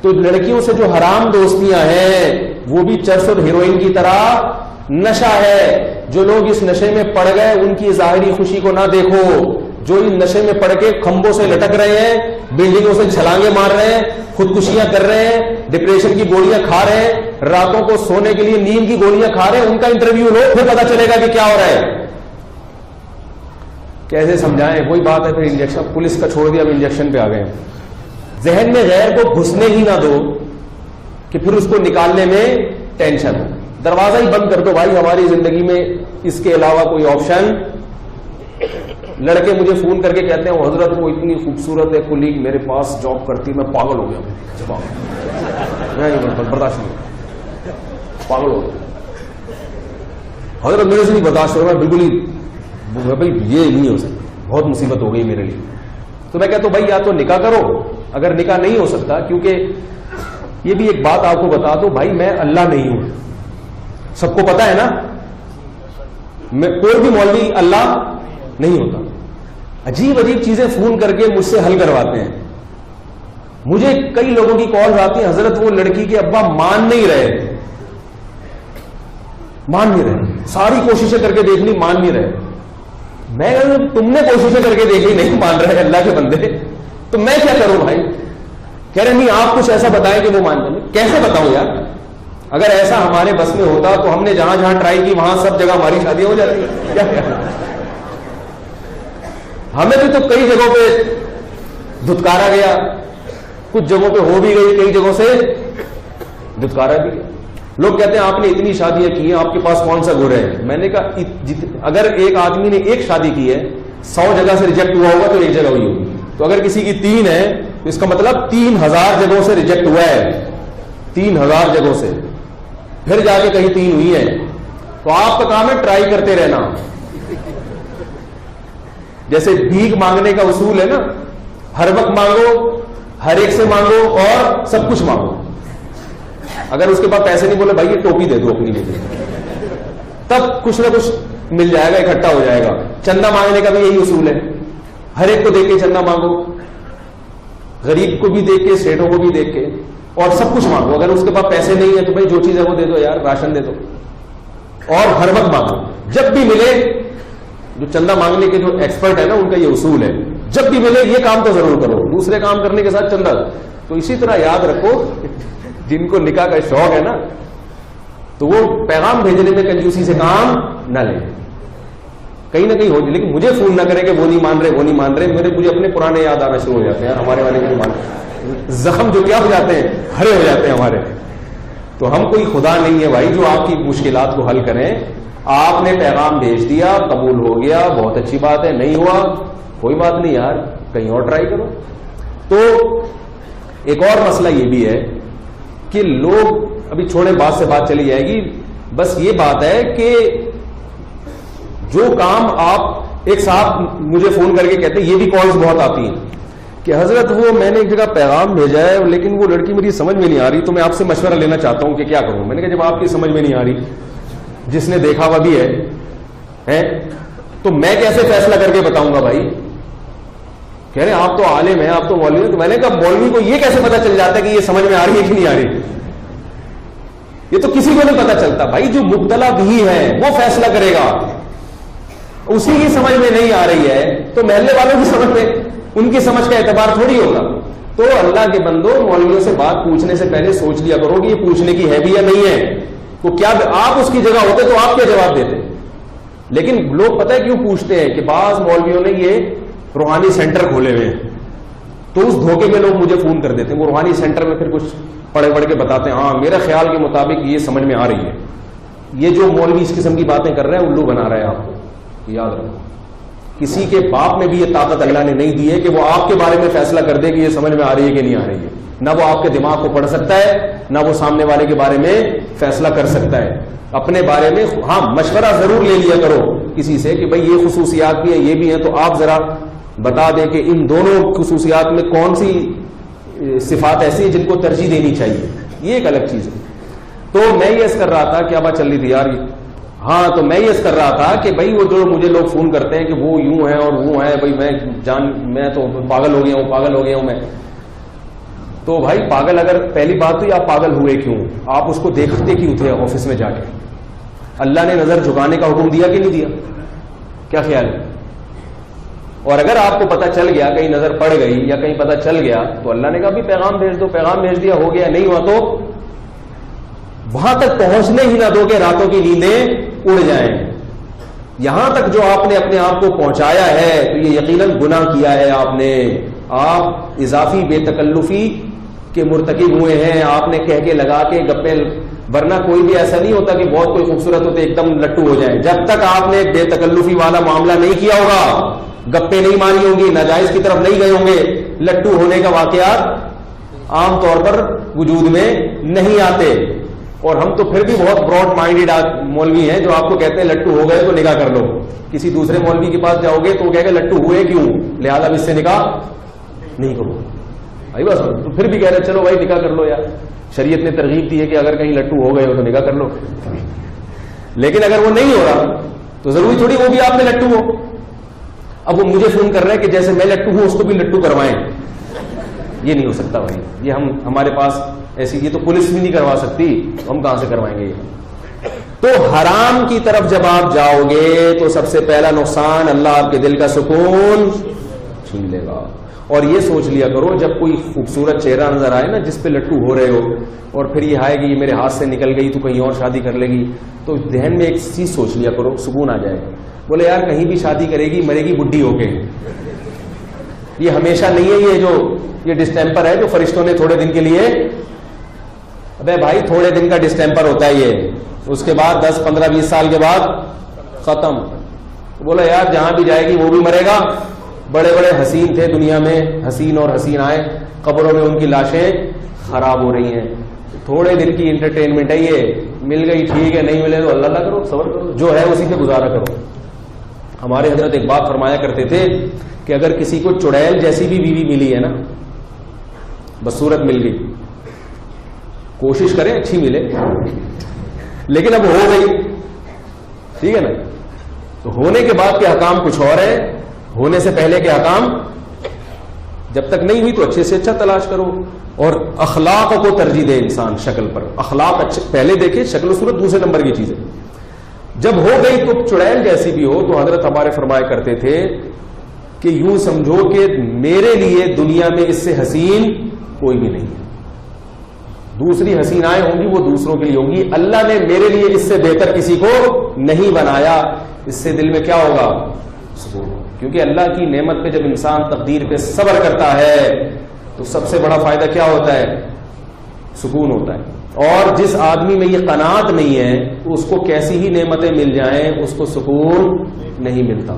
تو لڑکیوں سے جو حرام دوستیاں ہیں وہ بھی چرس اور ہیروئن کی طرح نشہ ہے. جو لوگ اس نشے میں پڑ گئے ان کی ظاہری خوشی کو نہ دیکھو. جو ان نشے میں پڑ کے کھمبوں سے لٹک رہے ہیں, بلڈنگوں سے چھلانگے مار رہے ہیں, خودکشیاں کر رہے ہیں, ڈپریشن کی گولیاں کھا رہے ہیں, راتوں کو سونے کے لیے نیند کی گولیاں کھا رہے ہیں, ان کا انٹرویو لو, پھر پتا چلے گا کہ کیا ہو رہا ہے. کیسے سمجھائیں؟ وہی بات ہے. پھر انجیکشن پولیس کا چھوڑ دیا, اب انجیکشن پہ آ گئے. ذہن میں غیر کو گھسنے ہی نہ دو کہ پھر اس کو نکالنے میں ٹینشن ہو. دروازہ ہی بند کر دو بھائی. ہماری زندگی میں اس کے علاوہ کوئی آپشن. لڑکے مجھے فون کر کے کہتے ہیں حضرت وہ اتنی خوبصورت ہے کلیگ میرے پاس جاب کرتی, میں پاگل ہو گیا, برداشت نہیں, پاگل ہو گیا حضرت, میرے سے نہیں برداشت ہو رہا, بالکل ہی بھائی یہ نہیں ہو سکتا, بہت مصیبت ہو گئی میرے لیے. تو میں کہتا ہوں بھائی یا تو نکاح کرو, اگر نکاح نہیں ہو سکتا, کیونکہ یہ بھی ایک بات آپ کو بتا دو بھائی, میں اللہ نہیں ہوں, سب کو پتا ہے نا, میں کوئی بھی مولوی اللہ نہیں ہوتا. عجیب عجیب چیزیں فون کر کے مجھ سے حل کرواتے ہیں. مجھے کئی لوگوں کی کال آتی ہیں حضرت وہ لڑکی کے ابا مان نہیں رہے, ساری کوششیں کر کے دیکھ لی, مان نہیں رہے. میں تم نے کوششیں کر کے دیکھی, نہیں مان رہے اللہ کے بندے, تو میں کیا کروں بھائی؟ کہہ رہے نہیں آپ کچھ ایسا بتائیں کہ وہ مان جائیں. کیسے بتاؤں یار؟ اگر ایسا ہمارے بس میں ہوتا تو ہم نے جہاں جہاں ٹرائی کی وہاں سب جگہ ہماری شادیاں ہو جاتی. کیا ہمیں بھی تو کئی جگہوں پہ دھتکارا گیا, کچھ جگہوں پہ ہو بھی گئی, کئی جگہوں سے دھتکارا بھی گیا. لوگ کہتے ہیں آپ نے اتنی شادیاں کی ہیں, آپ کے پاس کون سا گور ہے؟ میں نے کہا اگر ایک آدمی نے ایک شادی کی ہے, 100 جگہ سے ریجیکٹ ہوا ہوگا تو ایک جگہ ہوئی ہوگی. تو اگر کسی کی 3 ہے تو اس کا مطلب 3000 جگہوں سے ریجیکٹ ہوا ہے, 3000 جگہوں سے, پھر جا کے کہیں 3 ہوئی ہے. تو آپ کا کام ہے ٹرائی کرتے رہنا. جیسے بھیک مانگنے کا اصول ہے نا, ہر وقت مانگو, ہر ایک سے مانگو اور سب کچھ مانگو. اگر اس کے بعد پیسے نہیں بولے بھائی یہ ٹوپی دے دو اپنی لیے, تب کچھ نہ کچھ مل جائے گا, اکٹھا ہو جائے گا. چندہ مانگنے کا بھی یہی اصول ہے, ہر ایک کو دیکھ کے چندہ مانگو, غریب کو بھی دیکھ کے, سیٹوں کو بھی دیکھ کے, اور سب کچھ مانگو. اگر اس کے پاس پیسے نہیں ہے تو بھائی جو چیز ہے وہ دے دو یار, راشن دے دو, اور ہر وقت مانگو. جب بھی ملے, جو چندہ مانگنے کے جو ایکسپرٹ ہے نا ان کا یہ اصول ہے, جب بھی ملے یہ کام تو ضرور کرو, دوسرے کام کرنے کے ساتھ چندہ. تو اسی طرح یاد رکھو جن کو نکاح کا شوق ہے نا تو وہ پیغام بھیجنے میں کنجوسی سے کام نہ لیں, کہیں نہ کہیں ہو جائے. لیکن مجھے فون نہ کرے کہ وہ نہیں مان رہے, مجھے اپنے پرانے یاد آنا شروع ہو جاتے ہیں, ہمارے والے نہیں مان رہے, زخم جو کیا ہو جاتے ہیں, ہرے ہو جاتے ہیں ہمارے. تو ہم کوئی خدا نہیں ہے بھائی جو آپ کی مشکلات کو حل کریں. آپ نے پیغام بھیج دیا, قبول ہو گیا, بہت اچھی بات ہے, نہیں ہوا کوئی بات نہیں یار, کہیں اور ٹرائی کرو. تو ایک اور مسئلہ یہ بھی ہے کہ لوگ, ابھی چھوڑے بات سے بات چلی جائے گی, بس یہ بات ہے کہ جو کام آپ, ایک صاحب مجھے فون کر کے کہتے ہیں, یہ بھی کالز بہت آتی ہیں کہ حضرت وہ میں نے ایک جگہ پیغام بھیجا ہے لیکن وہ لڑکی میری سمجھ میں نہیں آ رہی, تو میں آپ سے مشورہ لینا چاہتا ہوں کہ کیا کروں. میں نے کہا جب آپ کی سمجھ میں نہیں آ رہی, جس نے دیکھا ہوا بھی ہے تو میں کیسے فیصلہ کر کے بتاؤں گا بھائی؟ کہہ رہے آپ تو عالم ہیں, آپ تو مولوی ہیں. تو میں نے کہا مولوی کو یہ کیسے پتا چل جاتا ہے کہ یہ سمجھ میں آ رہی ہے کہ نہیں آ رہی؟ یہ تو کسی کو نہیں پتا چلتا بھائی. جو مبتلا بھی ہے وہ فیصلہ کرے گا, اسی کی سمجھ میں نہیں آ رہی ہے تو محلے والوں کی سمجھ میں, ان کی سمجھ کا اعتبار تھوڑی ہوگا. تو اللہ کے بندو, مولویوں سے بات پوچھنے سے پہلے سوچ لیا کرو کہ یہ پوچھنے کی ہے بھی یا نہیں ہے. تو کیا آپ اس کی جگہ ہوتے تو آپ کیا جواب دیتے؟ لیکن لوگ پتہ ہے کیوں پوچھتے ہیں کہ بعض مولویوں نے یہ روحانی سینٹر کھولے ہوئے ہیں, تو اس دھوکے میں لوگ مجھے فون کر دیتے ہیں. وہ روحانی سینٹر میں پھر کچھ پڑھ کے بتاتے ہیں, ہاں میرے خیال کے مطابق یہ سمجھ میں آ رہی ہے. یہ جو مولوی اس قسم کی باتیں کر رہے ہیں الو بنا رہے ہیں آپ کو, یاد رکھو. کسی کے باپ میں بھی یہ طاقت اللہ نے نہیں دی ہے کہ وہ آپ کے بارے میں فیصلہ کر دے کہ یہ سمجھ میں آ رہی ہے کہ نہیں آ رہی ہے. نہ وہ آپ کے دماغ کو پڑھ سکتا ہے, نہ وہ سامنے والے کے بارے میں فیصلہ کر سکتا ہے. اپنے بارے میں ہاں مشورہ ضرور لے لیا کرو کسی سے کہ بھائی یہ خصوصیات بھی ہیں, یہ بھی ہیں, تو آپ ذرا بتا دیں کہ ان دونوں خصوصیات میں کون سی صفات ایسی ہیں جن کو ترجیح دینی چاہیے. یہ ایک الگ چیز ہے. تو میں یہ کر رہا تھا, کیا بات چل رہی تھی یار؟ ہاں, تو میں یہ کر رہا تھا کہ بھائی وہ جو مجھے لوگ فون کرتے ہیں کہ وہ یوں ہیں اور وہ ہیں, بھائی میں تو پاگل ہو گیا ہوں, میں تو بھائی پاگل، اگر پہلی بات تو یہ آپ پاگل ہوئے کیوں؟ آپ اس کو دیکھتے کیوں تھے آفس میں جا کے؟ اللہ نے نظر جھکانے کا حکم دیا کہ نہیں دیا؟ کیا خیال ہے؟ اور اگر آپ کو پتا چل گیا، کہیں نظر پڑ گئی یا کہیں پتا چل گیا، تو اللہ نے کہا بھی پیغام بھیج دو، پیغام بھیج دیا، ہو گیا، نہیں ہوا تو وہاں تک پہنچنے ہی نہ دو کہ راتوں کی نیندیں اڑ جائیں۔ یہاں تک جو آپ نے اپنے آپ کو پہنچایا ہے تو یہ یقیناً گناہ کیا ہے آپ نے، آپ اضافی بے تکلفی کے مرتکب ہوئے ہیں، آپ نے کہہ کے لگا کے گپے، ورنہ کوئی بھی ایسا نہیں ہوتا کہ بہت کوئی خوبصورت ہوتے ایک دم لٹو ہو جائے۔ جب تک آپ نے بے تکلفی والا معاملہ نہیں کیا ہوگا، گپے نہیں ماری ہوں گی، ناجائز کی طرف نہیں گئے ہوں گے، لٹو ہونے کا واقعات عام طور پر وجود میں نہیں آتے۔ اور ہم تو پھر بھی بہت براڈ مائنڈیڈ مولوی ہیں جو آپ کو کہتے ہیں لٹو ہو گئے تو نکاح کر لو۔ کسی دوسرے مولوی کے پاس جاؤ گے تو وہ کہے گا لٹو ہوئے کیوں، لہٰذا اس سے نکاح نہیں کرو۔ بس تو پھر بھی کہہ رہے چلو بھائی نکاح کر لو یار، شریعت نے ترغیب دی ہے کہ اگر کہیں لٹو ہو گئے ہو تو نکاح کر لو۔ لیکن اگر وہ نہیں ہو رہا تو ضروری تھوڑی وہ بھی آپ میں لٹو ہو۔ اب وہ مجھے فون کر رہے ہیں کہ جیسے میں لٹو ہوں اس کو بھی لٹو کروائیں، یہ نہیں ہو سکتا بھائی، یہ ہمارے پاس ایسی، یہ تو پولیس بھی نہیں کروا سکتی، ہم کہاں سے کروائیں گے؟ تو حرام کی طرف جب آپ جاؤ گے تو سب سے پہلا نقصان، اللہ آپ کے دل کا سکون چھین لے گا۔ اور یہ سوچ لیا کرو جب کوئی خوبصورت چہرہ نظر آئے نا جس پہ لٹو ہو رہے ہو، اور پھر یہ آئے گی یہ میرے ہاتھ سے نکل گئی تو کہیں اور شادی کر لے گی، تو ذہن میں ایک چیز سوچ لیا کرو، سکون آ جائے گا۔ بولے یار کہیں بھی شادی کرے گی مرے گی بڈھی ہو کے، یہ ہمیشہ نہیں ہے، یہ ڈسٹیمپر ہے جو فرشتوں نے تھوڑے دن کے لیے، ابے بھائی تھوڑے دن کا ڈسٹیمپر ہوتا ہے یہ، اس کے بعد 10 15 20 سال کے بعد ختم۔ بولا یار جہاں بھی جائے گی وہ بھی مرے گا، بڑے بڑے حسین تھے دنیا میں، حسین اور حسین آئے، قبروں میں ان کی لاشیں خراب ہو رہی ہیں، تھوڑے دن کی انٹرٹینمنٹ ہے یہ، مل گئی ٹھیک ہے، نہیں ملے تو اللہ اللہ کرو، صبر کرو، جو ہے اسی سے گزارا کرو۔ ہمارے حضرت ایک بات فرمایا کرتے تھے کہ اگر کسی کو چڑیل جیسی بھی بیوی ملی ہے نا، بصورت مل گئی، کوشش کریں اچھی ملے، لیکن اب ہو گئی، ٹھیک ہے نا، تو ہونے کے بعد کے حکام کچھ اور ہے، ہونے سے پہلے کے حکام جب تک نہیں ہوئی تو اچھے سے اچھا تلاش کرو، اور اخلاق کو ترجیح دے انسان شکل پر، اخلاق اچھے پہلے دیکھے، شکل و صورت دوسرے نمبر کی چیز ہے۔ جب ہو گئی تو چڑیل جیسی بھی ہو، تو حضرت ہمارے فرمایا کرتے تھے کہ یوں سمجھو کہ میرے لیے دنیا میں اس سے حسین کوئی بھی نہیں ہے، دوسری حسینائیں ہوں گی وہ دوسروں کے لیے ہوں گی، اللہ نے میرے لیے اس سے بہتر کسی کو نہیں بنایا۔ اس سے دل میں کیا ہوگا؟ سکون، کیونکہ اللہ کی نعمت پہ جب انسان تقدیر پہ صبر کرتا ہے تو سب سے بڑا فائدہ کیا ہوتا ہے؟ سکون ہوتا ہے۔ اور جس آدمی میں یہ قناعت نہیں ہے اس کو کیسی ہی نعمتیں مل جائیں اس کو سکون نہیں ملتا۔